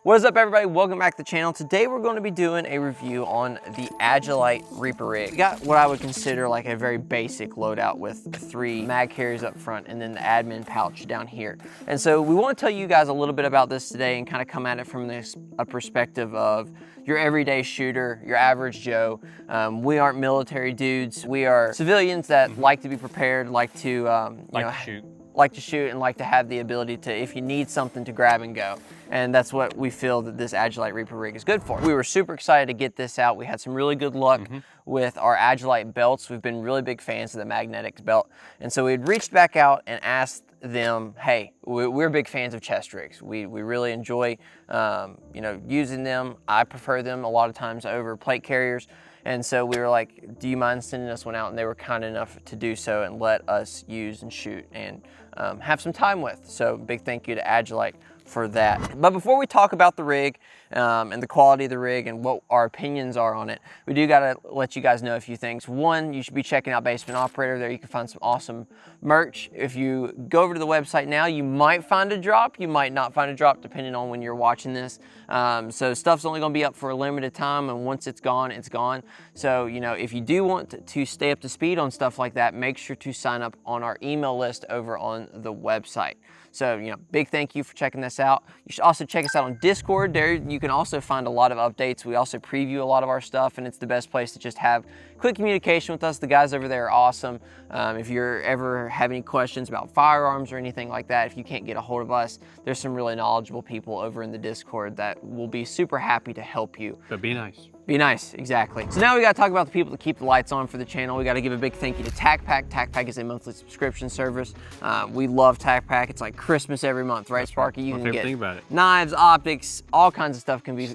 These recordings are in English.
What is up, everybody? Welcome back to the channel. Today we're going to be doing a review on the Agilite Reaper Rig. We got what I would consider like a very basic loadout with 3 mag carriers up front and then the admin pouch down here. And so we want to tell you guys a little bit about this today and kind of come at it from a perspective of your everyday shooter, your average Joe. We aren't military dudes. We are civilians that like to be prepared, like to shoot and like to have the ability to, if you need something, to grab and go. And that's what we feel that this Agilite Reaper Rig is good for. We were super excited to get this out. We had some really good luck with our Agilite belts. We've been really big fans of the magnetic belt. And so we had reached back out and asked them, hey, we're big fans of chest rigs. We really enjoy using them. I prefer them a lot of times over plate carriers. And so we were like, do you mind sending us one out? And they were kind enough to do so and let us use and shoot and have some time with. So big thank you to Agilite for that. But before we talk about the rig and the quality of the rig and what our opinions are on it, we do gotta let you guys know a few things. One, you should be checking out Basement Operator. There you can find some awesome merch. If you go over to the website now, you might find a drop, you might not find a drop depending on when you're watching this. So stuff's only gonna be up for a limited time, and once it's gone, it's gone. So, if you do want to stay up to speed on stuff like that, make sure to sign up on our email list over on the website. So, big thank you for checking this out. You should also check us out on Discord. There you can also find a lot of updates. We also preview a lot of our stuff, and it's the best place to just have quick communication with us. The guys over there are awesome. If you're ever have any questions about firearms or anything like that, if you can't get a hold of us, there's some really knowledgeable people over in the Discord that will be super happy to help you. But be nice. Be nice, exactly. So now we gotta talk about the people that keep the lights on for the channel. We gotta give a big thank you to TacPack. TacPack is a monthly subscription service. We love TacPack. It's like Christmas every month, right, Sparky? You can get knives, optics, all kinds of stuff can be,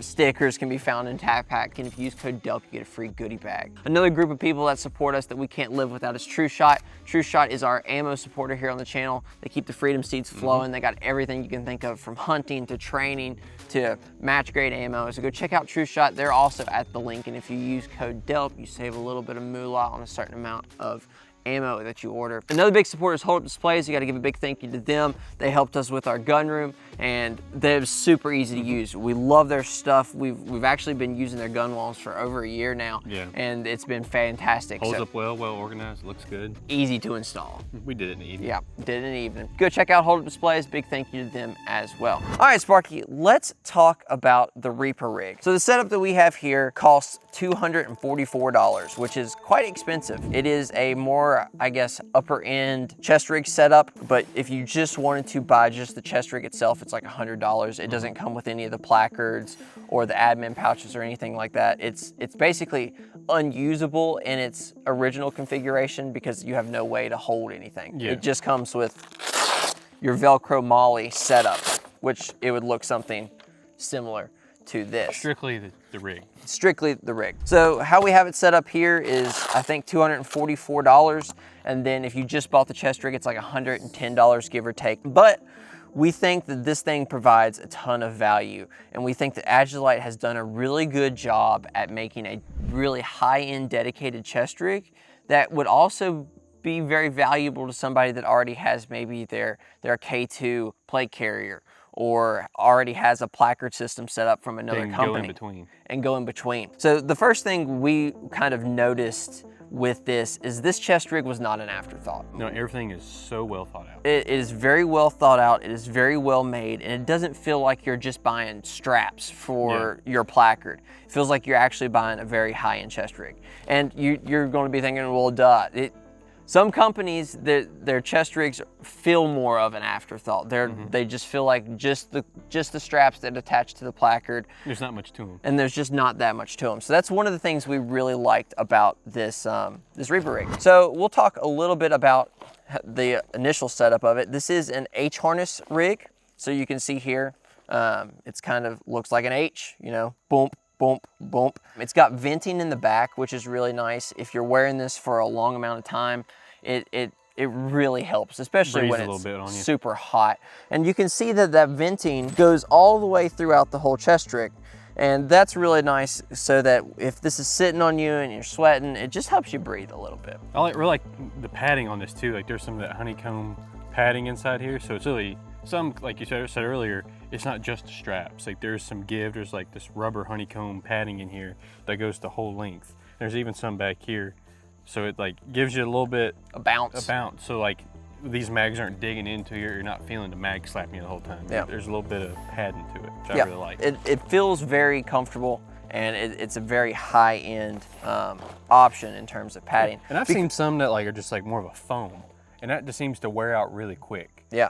stickers can be found in TacPack. And if you use code Delp, you get a free goodie bag. Another group of people that support us that we can't live without is True Shot. True Shot is our ammo supporter here on the channel. They keep the Freedom Seeds flowing. They got everything you can think of, from hunting to training to match grade ammo. So go check out True Shot. They're also at the link, and if you use code DELP, you save a little bit of moolah on a certain amount of ammo that you order. Another big supporter is Hold Up Displays. You got to give a big thank you to them. They helped us with our gun room, and they're super easy to use. We love their stuff. We've actually been using their gun walls for over a year now, and it's been fantastic. Holds up well organized, looks good. Easy to install. We did it in the evening. Yeah, did it in the evening. Go check out Hold Up Displays. Big thank you to them as well. All right, Sparky, let's talk about the Reaper Rig. So the setup that we have here costs $244, which is quite expensive. It is a more, I guess, upper end chest rig setup, but if you just wanted to buy just the chest rig itself, it's like $100. It doesn't come with any of the placards or the admin pouches or anything like that. It's basically unusable in its original configuration because you have no way to hold anything. It just comes with your Velcro Molly setup, which it would look something similar to this. Strictly the rig. Strictly the rig. So how we have it set up here is, I think, $244. And then if you just bought the chest rig, it's like $110, give or take. But we think that this thing provides a ton of value. And we think that Agilite has done a really good job at making a really high-end dedicated chest rig that would also be very valuable to somebody that already has maybe their K2 plate carrier, or already has a placard system set up from another company. And go in between. So the first thing we kind of noticed with this is this chest rig was not an afterthought. No, everything is so well thought out. It is very well thought out. It is very well made, and it doesn't feel like you're just buying straps for your placard. It feels like you're actually buying a very high-end chest rig. And you're going to be thinking, well, duh. Some companies, their chest rigs feel more of an afterthought. They just feel like just the straps that attach to the placard. There's not much to them. And there's just not that much to them. So that's one of the things we really liked about this this Reaper rig. So we'll talk a little bit about the initial setup of it. This is an H harness rig. So you can see here, it's kind of looks like an H, boom, boom, boom. It's got venting in the back, which is really nice. If you're wearing this for a long amount of time, it really helps, especially when it's super hot. And you can see that venting goes all the way throughout the whole chest rig. And that's really nice, so that if this is sitting on you and you're sweating, it just helps you breathe a little bit. I really like the padding on this too. Like, there's some of that honeycomb padding inside here. So it's really, like you said earlier, it's not just straps. Like there's some give, there's like this rubber honeycomb padding in here that goes the whole length. There's even some back here. So it like gives you a little bit a bounce. So like these mags aren't digging into you, you're not feeling the mag slapping you the whole time. Yeah. There's a little bit of padding to it, which I really like. It feels very comfortable, and it's a very high-end option in terms of padding. And I've seen some that like are just like more of a foam, and that just seems to wear out really quick. Yeah.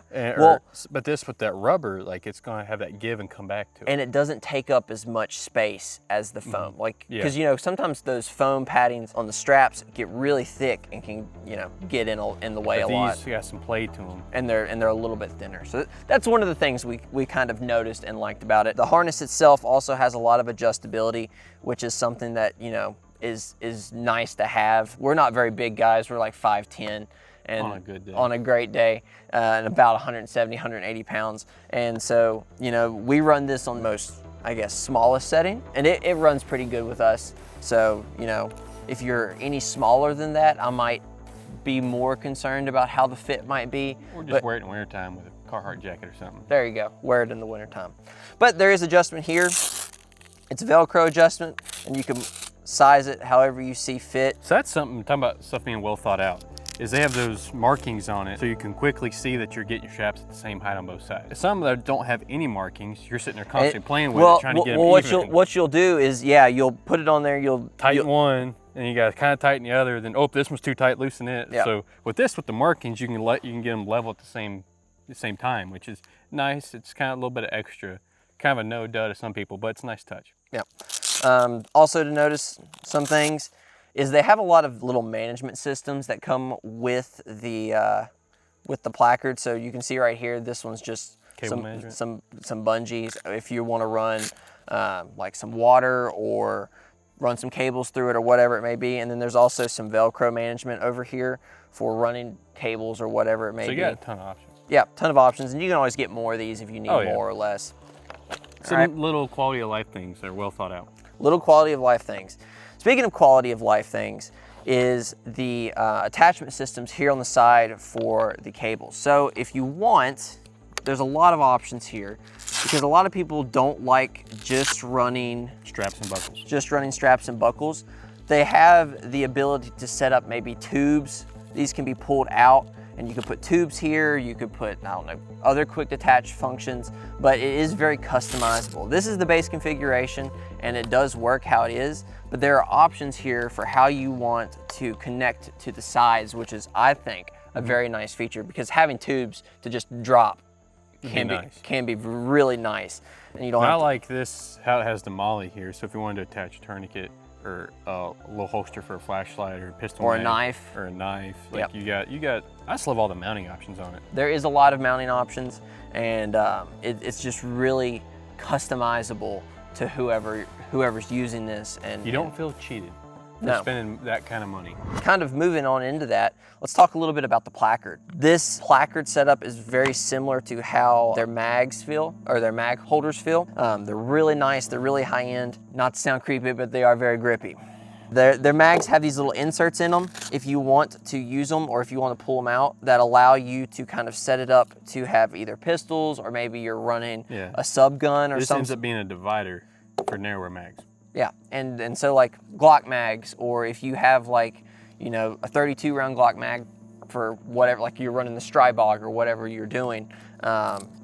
But this with that rubber, like it's gonna have that give and come back to it. And it doesn't take up as much space as the foam. Like, because you know, sometimes those foam paddings on the straps get really thick and can, you know, get in the way a lot. These got some play to them. And they're a little bit thinner. So that's one of the things we kind of noticed and liked about it. The harness itself also has a lot of adjustability, which is something that, you know, is nice to have. We're not very big guys. We're like 5'10". And on a good day. On a great day, and about 170, 180 pounds. And so, you know, we run this on the most, I guess, smallest setting, and it runs pretty good with us. So, you know, if you're any smaller than that, I might be more concerned about how the fit might be. Or just wear it in wintertime with a Carhartt jacket or something. There you go, wear it in the wintertime. But there is adjustment here. It's a Velcro adjustment, and you can size it however you see fit. So that's something, talking about stuff being well thought out, is they have those markings on it so you can quickly see that you're getting your straps at the same height on both sides. Some that don't have any markings, you're sitting there constantly playing with it, trying to get them even. What you'll do is, you'll put it on there, you'll tighten one, and you got to kind of tighten the other, then, oh, this one's too tight, loosen it. Yep. So with the markings, you can get them level at the same time, which is nice. It's kind of a little bit of extra, kind of a no-duh to some people, but it's a nice touch. Yeah. Also to notice some things is they have a lot of little management systems that come with the Placard. So you can see right here, this one's just some bungees. If you want to run like some water or run some cables through it or whatever it may be. And then there's also some Velcro management over here for running cables or whatever it may be. So you got a ton of options. Yeah, ton of options. And you can always get more of these if you need more or less. Some little quality of life things that are well thought out. Little quality of life things. Speaking of quality of life things, is the attachment systems here on the side for the cables. So if you want, there's a lot of options here because a lot of people don't like just running straps and buckles. Just running straps and buckles. They have the ability to set up maybe tubes. These can be pulled out and you can put tubes here, you could put, I don't know, other quick detach functions, but it is very customizable. This is the base configuration and it does work how it is, but there are options here for how you want to connect to the sides, which is, I think, a very nice feature because having tubes to just drop can be really nice. And you don't have to, like this, how it has the molly here, so if you wanted to attach a tourniquet or a little holster for a flashlight or a pistol or mag, a knife like you got I just love all the mounting options on it. There is a lot of mounting options, and it's just really customizable to whoever's using this. And you don't feel cheated for spending that kind of money. Kind of moving on into that, let's talk a little bit about the Placard. This Placard setup is very similar to how their mags feel, or their mag holders feel. They're really nice, they're really high end. Not to sound creepy, but they are very grippy. Their mags have these little inserts in them if you want to use them or if you want to pull them out that allow you to kind of set it up to have either pistols or maybe you're running a sub gun or something. This ends up being a divider for narrower mags. Yeah, and so like Glock mags, or if you have like, you know, a 32 round Glock mag for whatever, like you're running the Strybog or whatever you're doing,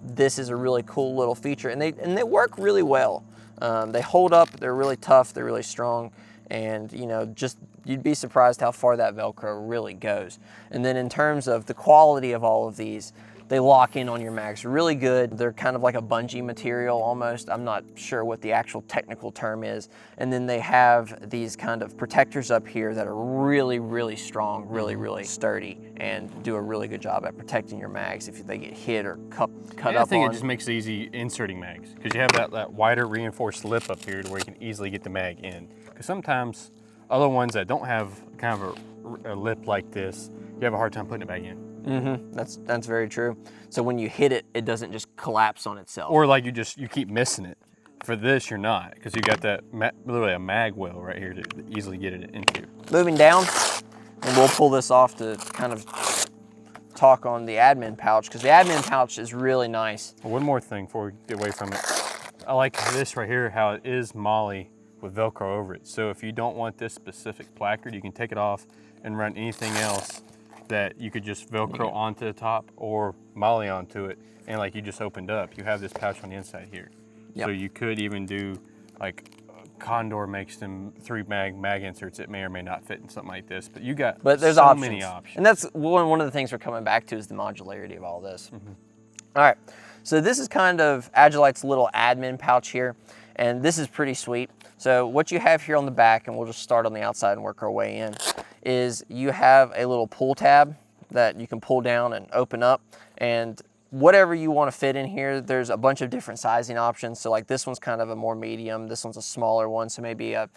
this is a really cool little feature, and they work really well. They hold up, they're really tough, they're really strong, and you know, just you'd be surprised how far that Velcro really goes. And then in terms of the quality of all of these, they lock in on your mags really good. They're kind of like a bungee material almost. I'm not sure what the actual technical term is. And then they have these kind of protectors up here that are really, really strong, really, really sturdy, and do a really good job at protecting your mags if they get hit or cut up on. I think it just makes it easy inserting mags because you have that wider reinforced lip up here to where you can easily get the mag in. Because sometimes other ones that don't have kind of a lip like this, you have a hard time putting it back in. Mm-hmm. That's very true. So when you hit it, it doesn't just collapse on itself. Or like you keep missing it. For this, you're not, because you got that literally a mag well right here to easily get it into. Moving down, and we'll pull this off to kind of talk on the admin pouch, because the admin pouch is really nice. One more thing before we get away from it. I like this right here, how it is Molly with Velcro over it. So if you don't want this specific placard, you can take it off and run anything else that you could just Velcro onto the top or Molly onto it. And like you just opened up, you have this pouch on the inside here. Yep. So you could even do like Condor makes them 3 mag inserts. It may or may not fit in something like this, but you got there's so options. many options. And that's one of the things we're coming back to is the modularity of all this. All right, so this is kind of Agilite's little admin pouch here, and this is pretty sweet. So what you have here on the back, and we'll just start on the outside and work our way in, is you have a little pull tab that you can pull down and open up, and whatever you want to fit in here, there's a bunch of different sizing options. So like this one's kind of a more medium, this one's a smaller one, so maybe a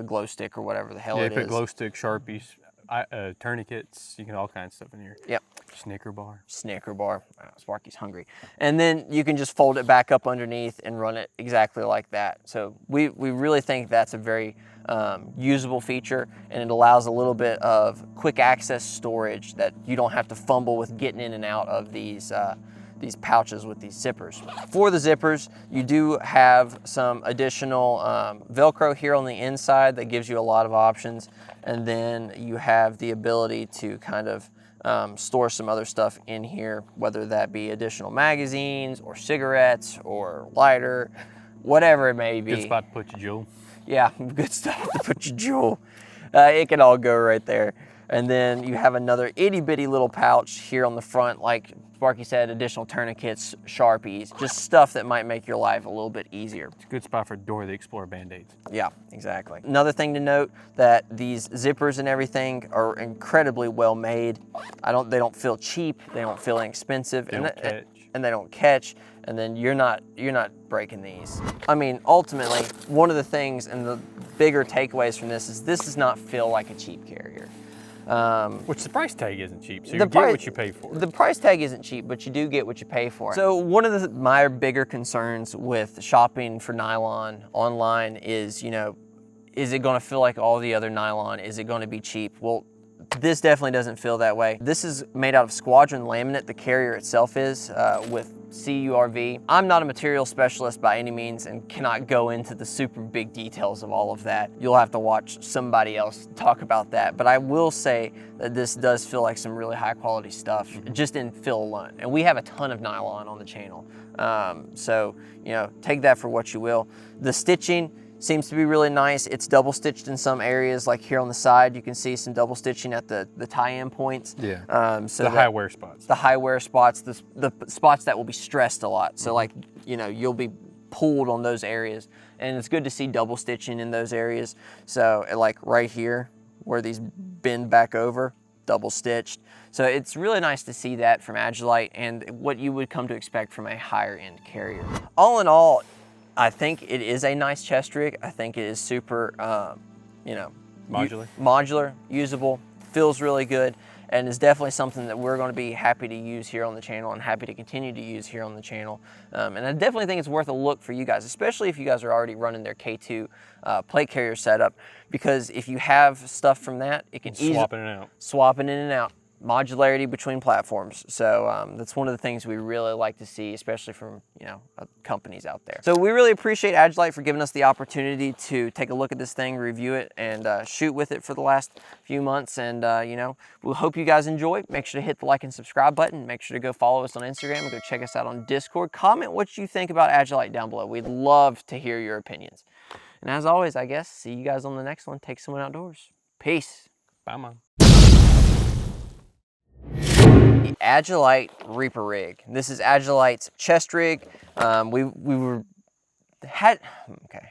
glow stick or whatever the hell it is. Yeah, put glow stick, Sharpies, tourniquets, you can all kinds of stuff in here. Yep. Snicker bar. Snicker bar. Sparky's hungry. And then you can just fold it back up underneath and run it exactly like that. So we really think that's a very usable feature, and it allows a little bit of quick access storage that you don't have to fumble with getting in and out of these pouches with these zippers. For the zippers, you do have some additional Velcro here on the inside that gives you a lot of options, and then you have the ability to kind of store some other stuff in here, whether that be additional magazines or cigarettes or lighter, whatever it may be. Good spot to put your jewel. Yeah, good stuff to put your jewel. It can all go right there. And then you have another itty bitty little pouch here on the front, like Sparky said, additional tourniquets, Sharpies, just stuff that might make your life a little bit easier. It's a good spot for Dora the Explorer Band-Aids. Yeah, exactly. Another thing to note, that these zippers and everything are incredibly well made. They don't feel cheap, they don't feel inexpensive, and they don't catch. And then you're not breaking these. I mean, ultimately, one of the things and the bigger takeaways from this does not feel like a cheap carrier. Which the price tag isn't cheap, so you get what you pay for. The price tag isn't cheap, but you do get what you pay for. So one of my bigger concerns with shopping for nylon online is, is it gonna feel like all the other nylon? Is it gonna be cheap? Well, this definitely doesn't feel that way. This is made out of squadron laminate, the carrier itself is, with CURV. I'm not a material specialist by any means and cannot go into the super big details of all of that. You'll have to watch somebody else talk about that. But I will say that this does feel like some really high quality stuff, just in feel alone. And we have a ton of nylon on the channel. So, take that for what you will. The stitching seems to be really nice. It's double stitched in some areas, like here on the side, you can see some double stitching at the tie-in points. Yeah. So the high wear spots. The high wear spots, the spots that will be stressed a lot. So like, you'll be pulled on those areas, and it's good to see double stitching in those areas. So like right here, where these bend back over, double stitched. So it's really nice to see that from Agilite and what you would come to expect from a higher end carrier. All in all, I think it is a nice chest rig. I think it is super, modular, usable, feels really good, and is definitely something that we're going to be happy to use here on the channel and happy to continue to use here on the channel. And I definitely think it's worth a look for you guys, especially if you guys are already running their K2 plate carrier setup, because if you have stuff from that, it can easily swap it in and out. Modularity between platforms. So that's one of the things we really like to see, especially from companies out there. So we really appreciate Agilite for giving us the opportunity to take a look at this thing, review it, and shoot with it for the last few months. And we hope you guys enjoy. Make sure to hit the like and subscribe button. Make sure to go follow us on Instagram and go check us out on Discord. Comment what you think about Agilite down below. We'd love to hear your opinions. And as always, I guess, see you guys on the next one. Take someone outdoors. Peace. Bye, Mom. The Agilite Reaper Rig. This is Agilite's chest rig. Okay.